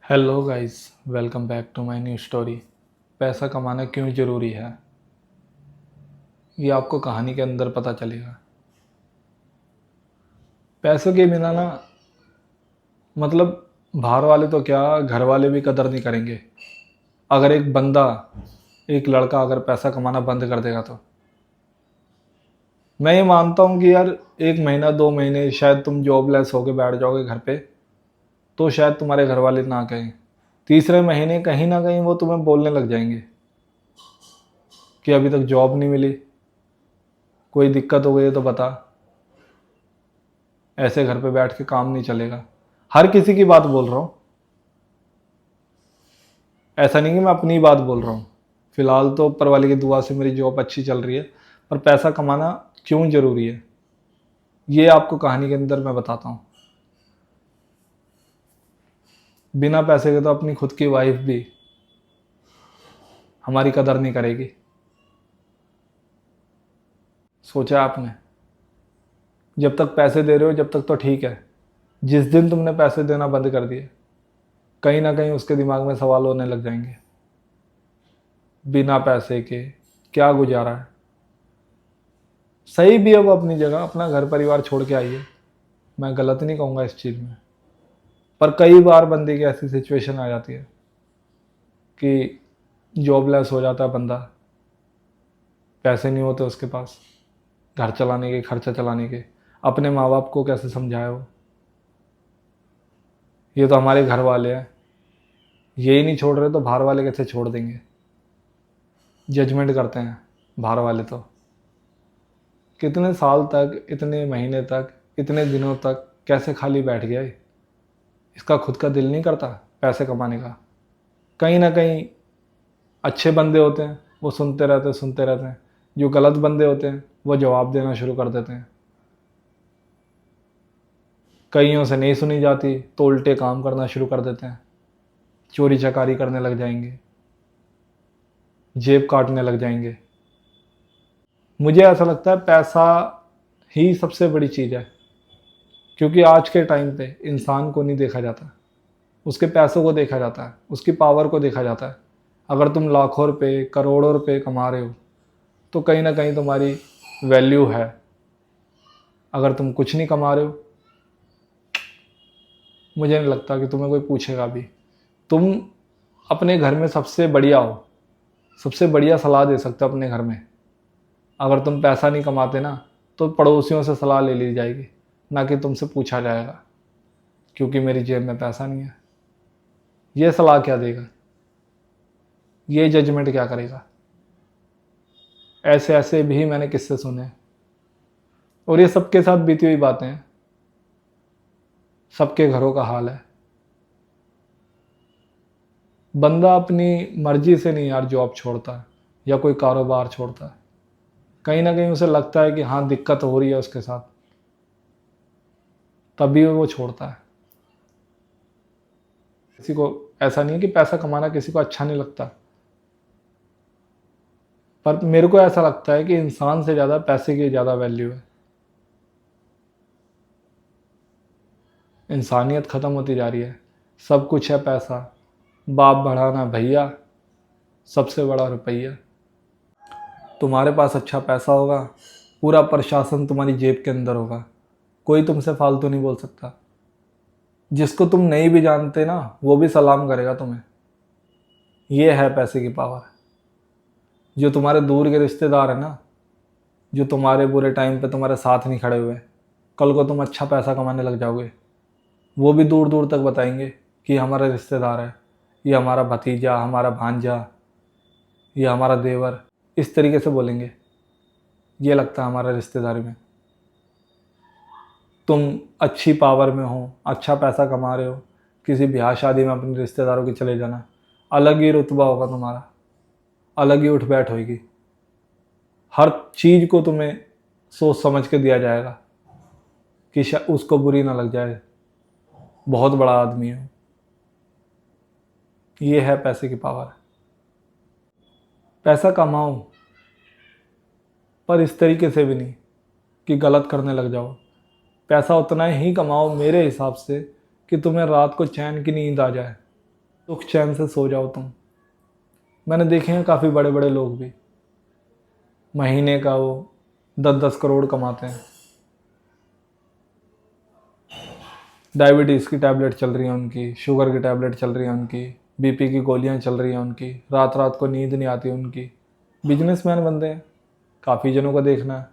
Hello guys, welcome back to my new story. पैसा कमाना क्यों ज़रूरी है, ये आपको कहानी के अंदर पता चलेगा। पैसों के बिना ना, मतलब बाहर वाले तो क्या, घर वाले भी कदर नहीं करेंगे। अगर एक बंदा, एक लड़का अगर पैसा कमाना बंद कर देगा तो मैं ये मानता हूँ कि यार, एक महीना 2 महीने शायद तुम जॉबलेस होके बैठ जाओगे घर पे, तो शायद तुम्हारे घर वाले ना कहें। तीसरे महीने कहीं ना कहीं वो तुम्हें बोलने लग जाएंगे कि अभी तक जॉब नहीं मिली, कोई दिक्कत हो गई है तो बता, ऐसे घर पे बैठ के काम नहीं चलेगा। हर किसी की बात बोल रहा हूँ, ऐसा नहीं कि मैं अपनी बात बोल रहा हूँ। फिलहाल तो ऊपर वाले की दुआ से मेरी जॉब अच्छी चल रही है, पर पैसा कमाना क्यों ज़रूरी है, ये आपको कहानी के अंदर मैं बताता हूँ। बिना पैसे के तो अपनी खुद की वाइफ भी हमारी कदर नहीं करेगी। सोचा आपने? जब तक पैसे दे रहे हो जब तक तो ठीक है, जिस दिन तुमने पैसे देना बंद कर दिए, कहीं ना कहीं उसके दिमाग में सवाल होने लग जाएंगे, बिना पैसे के क्या गुजारा है। सही भी है वो अपनी जगह, अपना घर परिवार छोड़ के आई है, मैं गलत नहीं कहूँगा इस चीज़ में। पर कई बार बंदे की ऐसी सिचुएशन आ जाती है कि जॉबलेस हो जाता है बंदा, पैसे नहीं होते उसके पास घर चलाने के, खर्चा चलाने के। अपने माँ बाप को कैसे समझाए वो, ये तो हमारे घर वाले हैं, यही नहीं छोड़ रहे तो बाहर वाले कैसे छोड़ देंगे। जजमेंट करते हैं बाहर वाले तो। कितने साल तक, इतने महीने तक, इतने दिनों तक कैसे खाली बैठ गया है? इसका खुद का दिल नहीं करता पैसे कमाने का? कहीं ना कहीं अच्छे बंदे होते हैं वो सुनते रहते हैं, जो गलत बंदे होते हैं वो जवाब देना शुरू कर देते हैं। कईयों से नहीं सुनी जाती तो उल्टे काम करना शुरू कर देते हैं, चोरी चकारी करने लग जाएंगे, जेब काटने लग जाएंगे। मुझे ऐसा लगता है पैसा ही सबसे बड़ी चीज़ है, क्योंकि आज के टाइम पे इंसान को नहीं देखा जाता, उसके पैसों को देखा जाता है, उसकी पावर को देखा जाता है। अगर तुम लाखों रुपए, करोड़ों रुपए कमा रहे हो तो कहीं ना कहीं तुम्हारी वैल्यू है। अगर तुम कुछ नहीं कमा रहे हो, मुझे नहीं लगता कि तुम्हें कोई पूछेगा भी। तुम अपने घर में सबसे बढ़िया हो, सबसे बढ़िया सलाह दे सकते हो अपने घर में। अगर तुम पैसा नहीं कमाते ना, तो पड़ोसियों से सलाह ले ली जाएगी, ना कि तुमसे पूछा जाएगा, क्योंकि मेरी जेब में पैसा नहीं है। ये सलाह क्या देगा, ये जजमेंट क्या करेगा? ऐसे ऐसे भी मैंने किस्से सुने हैं, और ये सबके साथ बीती हुई बातें हैं, सबके घरों का हाल है। बंदा अपनी मर्जी से नहीं यार जॉब छोड़ता है या कोई कारोबार छोड़ता है। कहीं ना कहीं उसे लगता है कि हाँ, दिक्कत हो रही है उसके साथ, तभी वो छोड़ता है। किसी को ऐसा नहीं है कि पैसा कमाना किसी को अच्छा नहीं लगता, पर मेरे को ऐसा लगता है कि इंसान से ज़्यादा पैसे की ज़्यादा वैल्यू है। इंसानियत ख़त्म होती जा रही है, सब कुछ है पैसा, बाप बढ़ाना भैया, सबसे बड़ा रुपया। तुम्हारे पास अच्छा पैसा होगा, पूरा प्रशासन तुम्हारी जेब के अंदर होगा, कोई तुमसे फालतू नहीं बोल सकता। जिसको तुम नहीं भी जानते ना, वो भी सलाम करेगा तुम्हें। ये है पैसे की पावर। जो तुम्हारे दूर के रिश्तेदार हैं ना, जो तुम्हारे बुरे टाइम पे तुम्हारे साथ नहीं खड़े हुए, कल को तुम अच्छा पैसा कमाने लग जाओगे, वो भी दूर दूर तक बताएंगे कि हमारा रिश्तेदार है, ये हमारा भतीजा, हमारा भांजा, ये हमारा देवर, इस तरीके से बोलेंगे। ये लगता है हमारा रिश्तेदारी में। तुम अच्छी पावर में हो, अच्छा पैसा कमा रहे हो, किसी ब्याह शादी में अपने रिश्तेदारों के चले जाना, अलग ही रुतबा होगा तुम्हारा, अलग ही उठ बैठ होगी। हर चीज़ को तुम्हें सोच समझ के दिया जाएगा कि उसको बुरी ना लग जाए, बहुत बड़ा आदमी हो। ये है पैसे की पावर। पैसा कमाओ, पर इस तरीके से भी नहीं कि गलत करने लग जाओ। पैसा उतना ही कमाओ मेरे हिसाब से कि तुम्हें रात को चैन की नींद आ जाए, सुख चैन से सो जाओ तुम। मैंने देखे हैं काफ़ी बड़े बड़े लोग भी, महीने का वो 10-10 करोड़ कमाते हैं। डायबिटीज़ की टैबलेट चल रही है उनकी, शुगर की टैबलेट चल रही है उनकी, बीपी की गोलियां चल रही हैं उनकी, रात रात को नींद नहीं आती उनकी। बिजनेसमैन बंदे हैं, काफ़ी जनों का देखना है,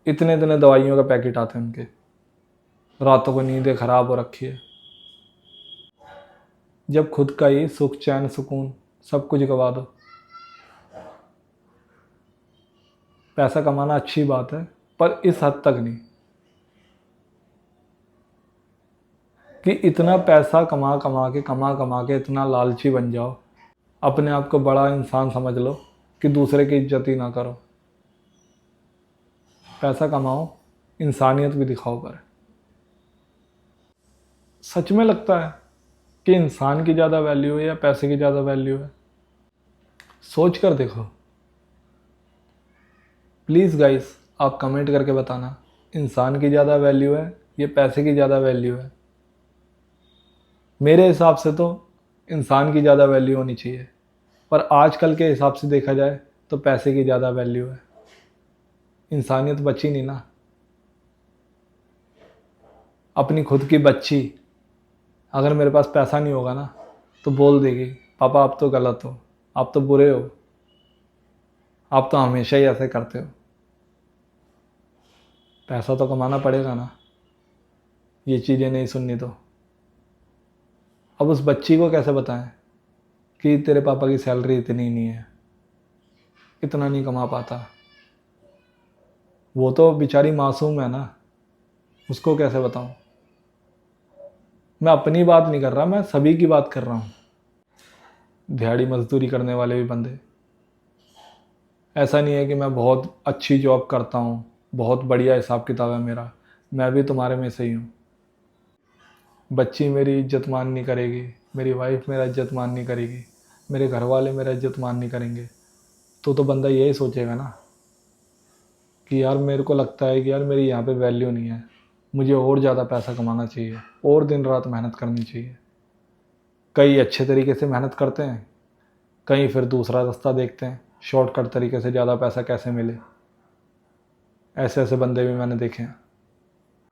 इतने इतने दवाइयों का पैकेट आते हैं उनके, रातों को नींदें ख़राब हो रखी है। जब खुद का ही सुख चैन सुकून सब कुछ गवा दो। पैसा कमाना अच्छी बात है, पर इस हद तक नहीं कि इतना पैसा कमा के इतना लालची बन जाओ, अपने आप को बड़ा इंसान समझ लो कि दूसरे की इज्जत ही ना करो। पैसा कमाओ, इंसानियत भी दिखाओ। पर सच में लगता है कि इंसान की ज़्यादा वैल्यू है या पैसे की ज़्यादा वैल्यू है? सोच कर देखो। प्लीज़ गाइस, आप कमेंट करके बताना, इंसान की ज़्यादा वैल्यू है या पैसे की ज़्यादा वैल्यू है? मेरे हिसाब से तो इंसान की ज़्यादा वैल्यू होनी चाहिए, पर आजकल के हिसाब से देखा जाए तो पैसे की ज़्यादा वैल्यू है। इंसानियत बची नहीं ना। अपनी खुद की बच्ची अगर मेरे पास पैसा नहीं होगा ना तो बोल देगी, पापा आप तो गलत हो, आप तो बुरे हो, आप तो हमेशा ही ऐसे करते हो। पैसा तो कमाना पड़ेगा ना, ये चीज़ें नहीं सुननी तो। अब उस बच्ची को कैसे बताएं कि तेरे पापा की सैलरी इतनी नहीं है, इतना नहीं कमा पाता? वो तो बेचारी मासूम है ना, उसको कैसे बताऊं? मैं अपनी बात नहीं कर रहा, मैं सभी की बात कर रहा हूँ। दिहाड़ी मजदूरी करने वाले भी बंदे, ऐसा नहीं है कि मैं बहुत अच्छी जॉब करता हूँ, बहुत बढ़िया हिसाब किताब है मेरा, मैं भी तुम्हारे में से ही हूँ। बच्ची मेरी इज्जत मान नहीं करेगी, मेरी वाइफ मेरा इज्जत मान नहीं करेगी, मेरे घर वाले मेरा इज्जत मान नहीं करेंगे, तो बंदा यही सोचेगा ना कि यार मेरे को लगता है कि यार मेरी यहाँ पे वैल्यू नहीं है, मुझे और ज़्यादा पैसा कमाना चाहिए और दिन रात मेहनत करनी चाहिए। कई अच्छे तरीके से मेहनत करते हैं, कहीं फिर दूसरा रास्ता देखते हैं, शॉर्टकट तरीके से ज़्यादा पैसा कैसे मिले। ऐसे ऐसे बंदे भी मैंने देखे हैं।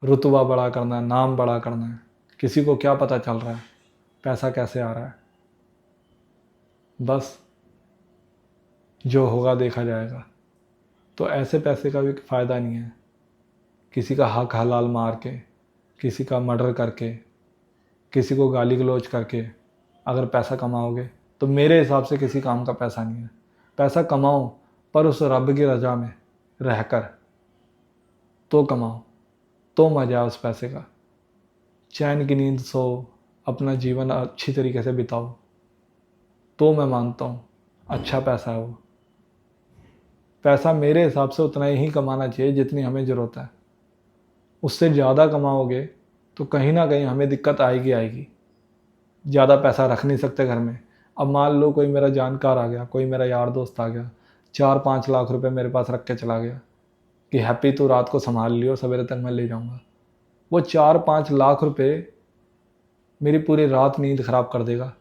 रुतबा बड़ा करना है, नाम बड़ा करना है, किसी को क्या पता चल रहा है पैसा कैसे आ रहा है? बस जो होगा देखा जाएगा। तो ऐसे पैसे का भी फ़ायदा नहीं है। किसी का हक हलाल मार के, किसी का मर्डर करके, किसी को गाली गलौज करके अगर पैसा कमाओगे तो मेरे हिसाब से किसी काम का पैसा नहीं है। पैसा कमाओ पर उस रब की रज़ा में रहकर तो कमाओ, तो मज़ा है उस पैसे का। चैन की नींद सो, अपना जीवन अच्छी तरीके से बिताओ, तो मैं मानता हूँ अच्छा पैसा है वो। पैसा मेरे हिसाब से उतना ही कमाना चाहिए जितनी हमें ज़रूरत है। उससे ज़्यादा कमाओगे तो कहीं ना कहीं हमें दिक्कत आएगी आएगी। ज़्यादा पैसा रख नहीं सकते घर में। अब मान लो कोई मेरा जानकार आ गया, कोई मेरा यार दोस्त आ गया, 4-5 लाख रुपए मेरे पास रख के चला गया कि हैप्पी तू रात को संभाल लियो, सवेरे तक मैं ले जाऊंगा। वो 4-5 लाख रुपए मेरी पूरी रात नींद खराब कर देगा।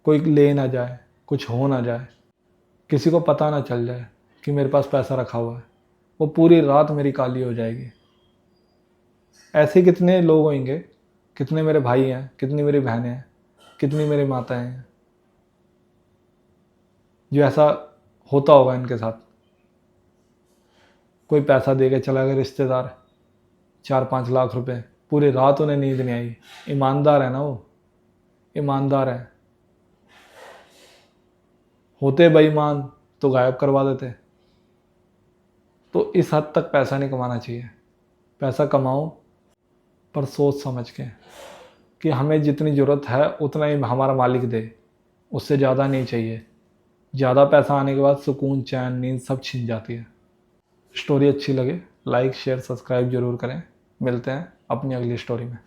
कोई ले ना जाए, कुछ हो ना जाए, किसी को पता ना चल जाए कि मेरे पास पैसा रखा हुआ है, वो पूरी रात मेरी काली हो जाएगी। ऐसे कितने लोग होंगे, कितने मेरे भाई हैं, कितनी मेरी बहनें हैं, कितनी मेरी माताएं हैं जो ऐसा होता होगा इनके साथ। कोई पैसा दे के चला गया रिश्तेदार, 4-5 लाख रुपए, पूरी रात उन्हें नींद नहीं आई। ईमानदार है ना वो, ईमानदार है। होते बेईमान तो गायब करवा देते। तो इस हद तक पैसा नहीं कमाना चाहिए। पैसा कमाओ पर सोच समझ के कि हमें जितनी ज़रूरत है उतना ही हमारा मालिक दे, उससे ज़्यादा नहीं चाहिए। ज़्यादा पैसा आने के बाद सुकून, चैन, नींद सब छिन जाती है। स्टोरी अच्छी लगे लाइक शेयर सब्सक्राइब ज़रूर करें। मिलते हैं अपनी अगली स्टोरी में।